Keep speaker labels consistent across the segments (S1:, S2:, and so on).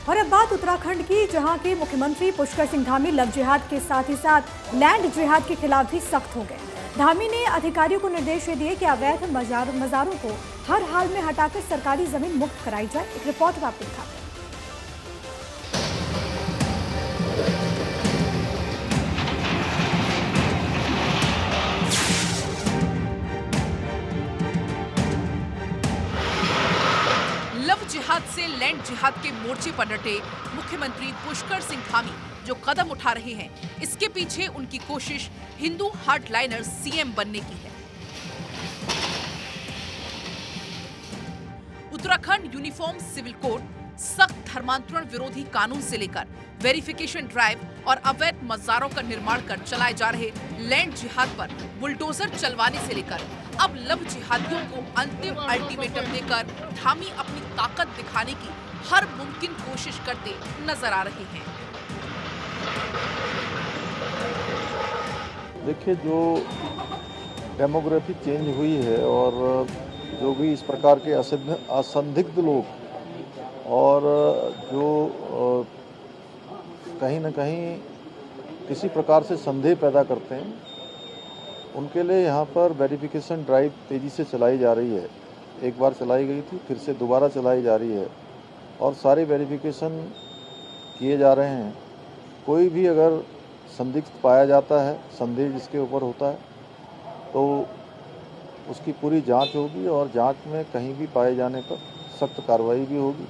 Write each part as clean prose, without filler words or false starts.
S1: और अब बात उत्तराखंड की, जहां के मुख्यमंत्री पुष्कर सिंह धामी लव जिहाद के साथ ही साथ लैंड जिहाद के खिलाफ भी सख्त हो गए। धामी ने अधिकारियों को निर्देश दिए कि अवैध मजारों को हर हाल में हटाकर सरकारी जमीन मुक्त कराई जाए। एक रिपोर्ट में आपको दिखाते हैं।
S2: जिहाद से लैंड जिहाद के मोर्चे पर डटे मुख्यमंत्री पुष्कर सिंह धामी जो कदम उठा रहे हैं, इसके पीछे उनकी कोशिश हिंदू हार्डलाइनर सीएम बनने की है। उत्तराखंड यूनिफॉर्म सिविल कोड, सख्त धर्मांतरण विरोधी कानून से लेकर वेरिफिकेशन ड्राइव और अवैध मजारों का निर्माण कर चलाए जा रहे लैंड जिहाद पर बुलडोजर चलवाने से लेकर अब लव जिहादियों को अंतिम अल्टीमेटम देकर धामी अपनी ताकत दिखाने की हर मुमकिन कोशिश करते नजर आ रहे हैं।
S3: देखिए, जो डेमोग्राफी चेंज हुई है और जो भी इस प्रकार के असंदिग्ध लोग और जो कहीं न कहीं किसी प्रकार से संदेह पैदा करते हैं, उनके लिए यहाँ पर वेरिफिकेशन ड्राइव तेज़ी से चलाई जा रही है। एक बार चलाई गई थी, फिर से दोबारा चलाई जा रही है और सारे वेरिफिकेशन किए जा रहे हैं। कोई भी अगर संदिग्ध पाया जाता है, संदेह जिसके ऊपर होता है, तो उसकी पूरी जांच होगी और जांच में कहीं भी पाए जाने पर सख्त कार्रवाई भी होगी।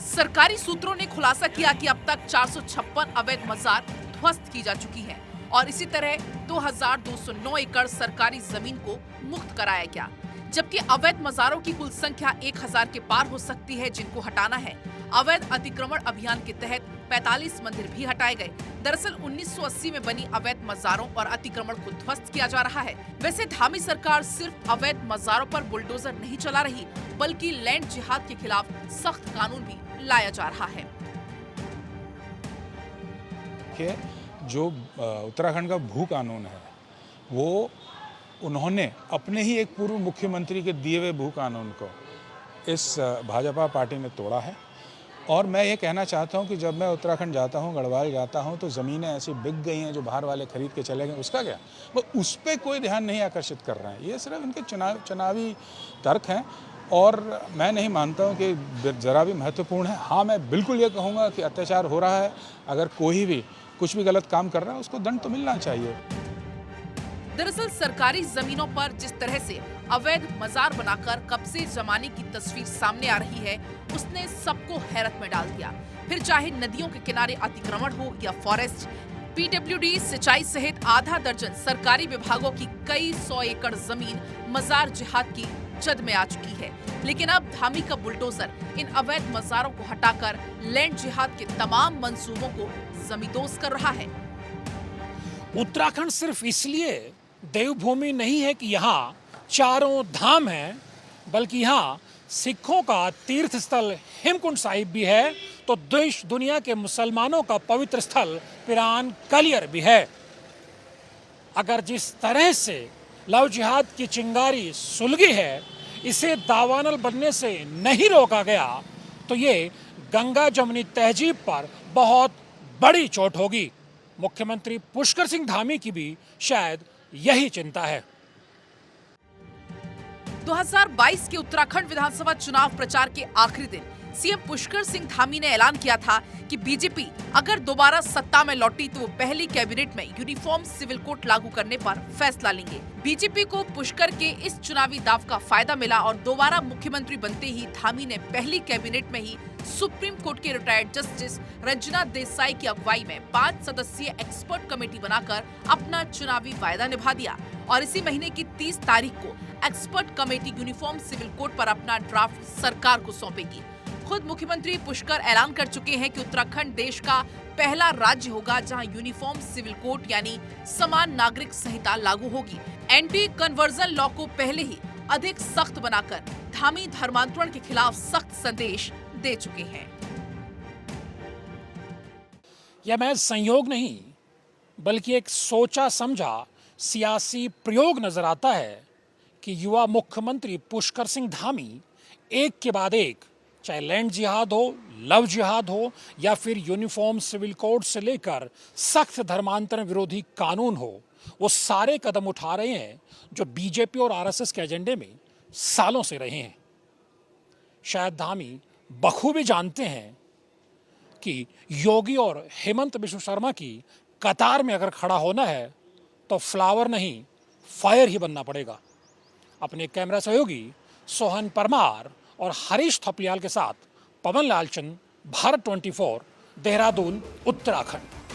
S2: सरकारी सूत्रों ने खुलासा किया कि अब तक 456 अवैध मजार ध्वस्त की जा चुकी हैं और इसी तरह 2209 एकड़ सरकारी जमीन को मुक्त कराया गया, जबकि अवैध मजारों की कुल संख्या 1000 के पार हो सकती है, जिनको हटाना है। अवैध अतिक्रमण अभियान के तहत 45 मंदिर भी हटाए गए। दरअसल 1980 में बनी अवैध मजारों और अतिक्रमण को ध्वस्त किया जा रहा है। वैसे धामी सरकार सिर्फ अवैध मजारों पर बुलडोजर नहीं चला रही, बल्कि लैंड जिहाद के खिलाफ सख्त कानून भी लाया जा रहा है।
S4: जो उत्तराखंड का भू कानून है, वो उन्होंने अपने ही एक पूर्व मुख्यमंत्री के दिए हुए भू कानून को इस भाजपा पार्टी ने तोड़ा है। और मैं ये कहना चाहता हूँ कि जब मैं उत्तराखंड जाता हूँ, गढ़वाल जाता हूँ, तो ज़मीनें ऐसी बिक गई हैं जो बाहर वाले खरीद के चले गए, उसका क्या? वो उस पर कोई ध्यान नहीं आकर्षित कर रहे हैं। ये सिर्फ इनके चुनावी तर्क हैं और मैं नहीं मानता हूँ कि ज़रा भी महत्वपूर्ण है। हाँ, मैं बिल्कुल ये कहूँगा कि अत्याचार हो रहा है। अगर कोई भी कुछ भी गलत काम कर रहा है, उसको दंड तो मिलना चाहिए।
S2: दरअसल सरकारी जमीनों पर जिस तरह से अवैध मजार बनाकर कब्जे जमाने की तस्वीर सामने आ रही है, उसने सबको हैरत में डाल दिया। फिर चाहे नदियों के किनारे अतिक्रमण हो या फॉरेस्ट, पीडब्ल्यूडी, सिंचाई सहित आधा दर्जन सरकारी विभागों की कई 100 एकड़ जमीन मजार जिहाद की जद में आ चुकी है। लेकिन अब धामी का बुलडोजर इन अवैध मजारों को हटाकर लैंड जिहाद के तमाम मंसूबों को जमींदोज कर रहा है।
S5: उत्तराखंड सिर्फ इसलिए देवभूमि नहीं है कि यहाँ चारों धाम हैं, बल्कि यहाँ सिखों का तीर्थ स्थल हेमकुंड साहिब भी है, तो देश दुनिया के मुसलमानों का पवित्र स्थल पिरान कलियर भी है। अगर जिस तरह से लव जिहाद की चिंगारी सुलगी है, इसे दावानल बनने से नहीं रोका गया, तो ये गंगा जमुनी तहजीब पर बहुत बड़ी चोट होगी। मुख्यमंत्री पुष्कर सिंह धामी की भी शायद यही चिंता है।
S2: 2022 के उत्तराखंड विधानसभा चुनाव प्रचार के आखिरी दिन सीएम पुष्कर सिंह धामी ने ऐलान किया था कि बीजेपी अगर दोबारा सत्ता में लौटी तो वो पहली कैबिनेट में यूनिफॉर्म सिविल कोड लागू करने पर फैसला लेंगे। बीजेपी को पुष्कर के इस चुनावी दाव का फायदा मिला और दोबारा मुख्यमंत्री बनते ही धामी ने पहली कैबिनेट में ही सुप्रीम कोर्ट के रिटायर्ड जस्टिस रंजना देसाई की अगुवाई में 5 सदस्यीय एक्सपर्ट कमेटी बनाकर अपना चुनावी वायदा निभा दिया और इसी महीने की 30 तारीख को expert committee uniform civil code पर अपना ड्राफ्ट सरकार को सौंपेगी। खुद मुख्यमंत्री पुष्कर ऐलान कर चुके हैं कि उत्तराखंड देश का पहला राज्य होगा जहां यूनिफॉर्म सिविल कोड यानी समान नागरिक संहिता लागू होगी। एंटी कन्वर्जन लॉ को पहले ही अधिक सख्त बनाकर धामी धर्मांतरण के खिलाफ सख्त संदेश दे चुके हैं।
S5: यह महज संयोग नहीं, बल्कि एक सोचा समझा सियासी प्रयोग नजर आता है कि युवा मुख्यमंत्री पुष्कर सिंह धामी एक के बाद एक, चाहे लैंड जिहाद हो, लव जिहाद हो या फिर यूनिफॉर्म सिविल कोड से लेकर सख्त धर्मांतरण विरोधी कानून हो, वो सारे कदम उठा रहे हैं जो बीजेपी और आरएसएस के एजेंडे में सालों से रहे हैं। शायद धामी बखूबी जानते हैं कि योगी और हेमंत बिश्व शर्मा की कतार में अगर खड़ा होना है तो फ्लावर नहीं फायर ही बनना पड़ेगा। अपने कैमरा सहयोगी सोहन परमार और हरीश थपलियाल के साथ पवन लालचंद, भारत 24, देहरादून, उत्तराखंड।